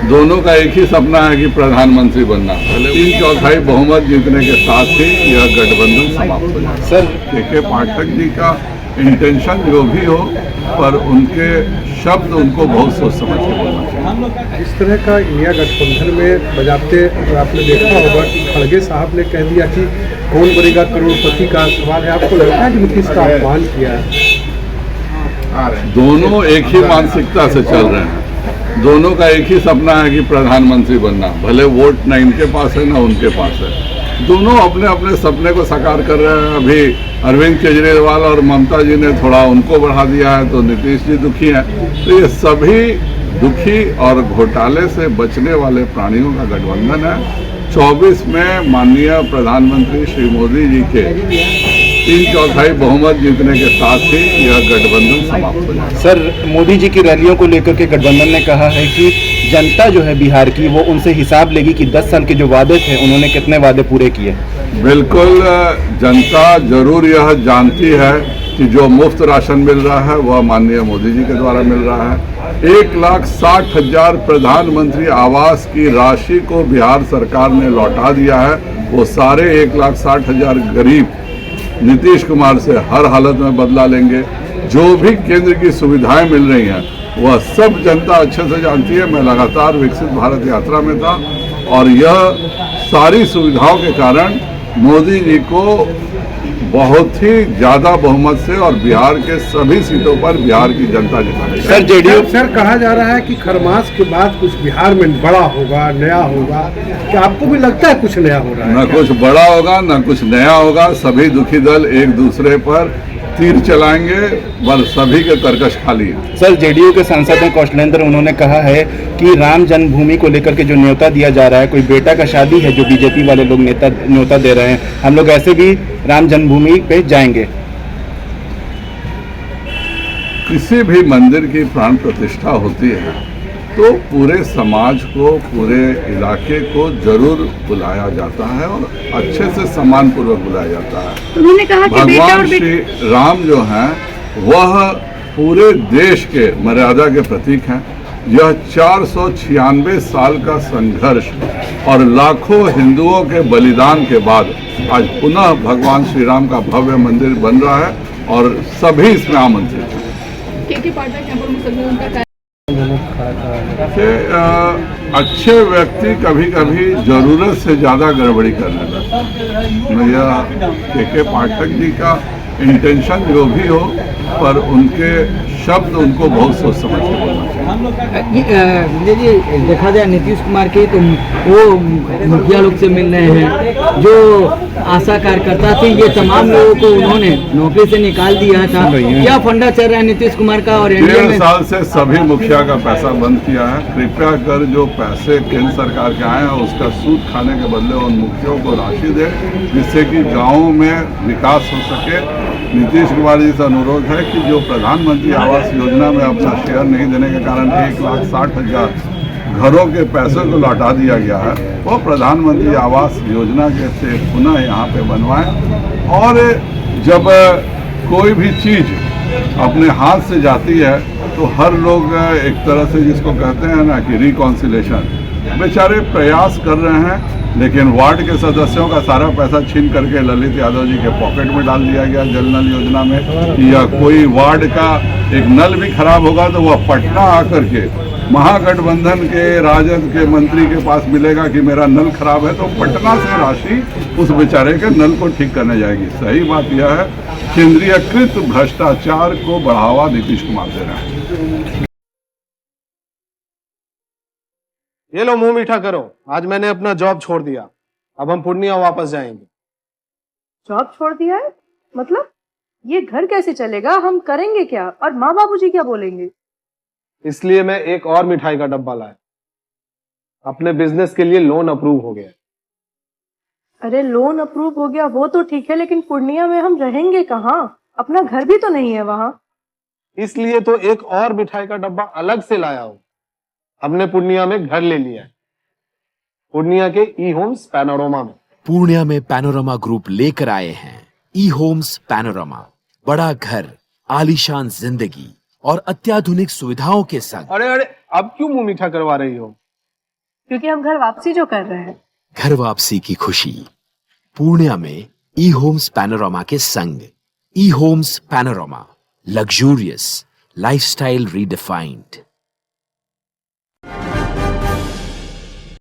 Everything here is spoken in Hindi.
दोनों का एक ही सपना है कि प्रधानमंत्री बनना। 3/4 बहुमत जीतने के साथ ही यह गठबंधन समाप्त हो जाए। सर के पाठक जी का इंटेंशन जो भी हो, पर उनके शब्द उनको बहुत सोच समझ के बोलना चाहिए। इस तरह का इंडिया गठबंधन में बजाते आपने देखा होगा कि खड़गे साहब ने कह दिया कि कौन बनेगा करोड़पति का सवाल है। आपको लगता है कि नीतीश का अपमान किया है? दोनों एक ही मानसिकता से चल रहे हैं। दोनों का एक ही सपना है कि प्रधानमंत्री बनना। भले वोट ना इनके पास है ना उनके पास है, दोनों अपने अपने सपने को साकार कर रहे हैं। अभी अरविंद केजरीवाल और ममता जी ने थोड़ा उनको बढ़ा दिया है, तो नीतीश जी दुखी हैं। तो ये सभी दुखी और घोटाले से बचने वाले प्राणियों का गठबंधन है। 24 में माननीय प्रधानमंत्री श्री मोदी जी के 3/4 बहुमत जीतने के साथ ही यह गठबंधन समाप्त हो जाए। सर, मोदी जी की रैलियों को लेकर के गठबंधन ने कहा है कि जनता जो है बिहार की, वो उनसे हिसाब लेगी कि 10 साल के जो वादे थे उन्होंने कितने वादे पूरे किए। बिल्कुल, जनता जरूर यह जानती है कि जो मुफ्त राशन मिल रहा है वह माननीय मोदी जी के द्वारा मिल रहा है। 1,60,000 प्रधानमंत्री आवास की राशि को बिहार सरकार ने लौटा दिया है। वो सारे 1,60,000 गरीब नीतीश कुमार से हर हालत में बदला लेंगे। जो भी केंद्र की सुविधाएं मिल रही हैं वह सब जनता अच्छे से जानती है। मैं लगातार विकसित भारत यात्रा में था और यह सारी सुविधाओं के कारण मोदी जी को बहुत ही ज्यादा बहुमत से और बिहार के सभी सीटों पर बिहार की जनता जिताएगी। सर, जेडीयू सर कहा जा रहा है कि खरमास के बाद कुछ बिहार में बड़ा होगा, नया होगा। क्या आपको भी लगता है कुछ नया हो रहा है? न कुछ बड़ा होगा न कुछ नया होगा। सभी दुखी दल एक दूसरे पर तीर चलाएंगे, पर सभी के तरकश खाली है। सर, जेडीयू के सांसद हैं कौशलेंद्र, उन्होंने कहा है कि राम जन्मभूमि को लेकर के जो न्योता दिया जा रहा है, कोई बेटा का शादी है जो बीजेपी वाले लोग न्योता दे रहे हैं, हम लोग ऐसे भी राम जन्मभूमि पे जाएंगे। किसी भी मंदिर की प्राण प्रतिष्ठा होती है तो पूरे समाज को, पूरे इलाके को जरूर बुलाया जाता है और अच्छे से सम्मान पूर्वक बुलाया जाता है। उन्होंने कहा कि भगवान श्री राम जो हैं वह पूरे देश के मर्यादा के प्रतीक हैं। यह 496 साल का संघर्ष और लाखों हिंदुओं के बलिदान के बाद आज पुनः भगवान श्री राम का भव्य मंदिर बन रहा है और सभी इसमें आमंत्रित हैं। अच्छे व्यक्ति कभी कभी जरूरत से ज्यादा गड़बड़ी कर लेता है। यह के पाठक जी का इंटेंशन जो भी हो, पर उनके शब्द उनको बहुत सोच समझ के बोलना चाहिए। जी, देखा जाए नीतीश कुमार के तो वो मुखिया लोग से मिल रहे हैं, जो आशा कार्यकर्ता थे, ये तमाम लोगों को उन्होंने नौकरी से निकाल दिया था। क्या फंडा चल रहा है नीतीश कुमार का? और 1.5 साल से सभी मुखिया का पैसा बंद किया है। कृपया कर जो पैसे केंद्र सरकार के आए हैं उसका सूद खाने के बदले उन मुखियों को राशि दे, जिससे कि गाँव में विकास हो सके। नीतीश कुमार जी से अनुरोध है कि जो प्रधानमंत्री आवास योजना में अपना शेयर नहीं देने के कारण 1,60,000 घरों के पैसों को लौटा दिया गया है, वो प्रधानमंत्री आवास योजना के से पुनः यहाँ पे बनवाएं। और जब कोई भी चीज़ अपने हाथ से जाती है तो हर लोग एक तरह से जिसको कहते हैं ना कि रिकॉन्सिलेशन, बेचारे प्रयास कर रहे हैं, लेकिन वार्ड के सदस्यों का सारा पैसा छीन करके ललित यादव जी के पॉकेट में डाल दिया गया जल नल योजना में। या कोई वार्ड का एक नल भी खराब होगा तो वह पटना आकर के महागठबंधन के राजद के मंत्री के पास मिलेगा कि मेरा नल खराब है, तो पटना से राशि उस बेचारे के नल को ठीक करने जाएगी। सही बात यह है, केंद्रीयकृत भ्रष्टाचार को बढ़ावा नीतीश कुमार दे रहा है। ये लो, मुंह मीठा करो। आज मैंने अपना जॉब छोड़ दिया, अब हम पूर्णिया वापस जाएंगे। जॉब छोड़ दिया है? मतलब ये घर कैसे चलेगा? हम करेंगे क्या? और माँ बाबूजी क्या बोलेंगे? इसलिए मैं एक और मिठाई का डब्बा लाया। अपने बिजनेस के लिए लोन अप्रूव हो गया। अरे लोन अप्रूव हो गया वो तो ठीक है, लेकिन पूर्णिया में हम रहेंगे कहाँ? अपना घर भी तो नहीं है वहाँ। इसलिए तो एक और मिठाई का डब्बा अलग से लाया हूं। हमने पूर्णिया में घर ले लिया है, पूर्णिया के ई होम्स पैनोरमा में। पूर्णिया में पैनोरमा ग्रुप लेकर आए हैं ई होम्स पैनोरमा। बड़ा घर, आलीशान जिंदगी और अत्याधुनिक सुविधाओं के संग। अरे अब क्यों मुंह मीठा करवा रही हो? क्योंकि हम घर वापसी जो कर रहे हैं। घर वापसी की खुशी पूर्णिया में ई होम्स पैनोरामा के संग। ई homes panorama, luxurious lifestyle redefined.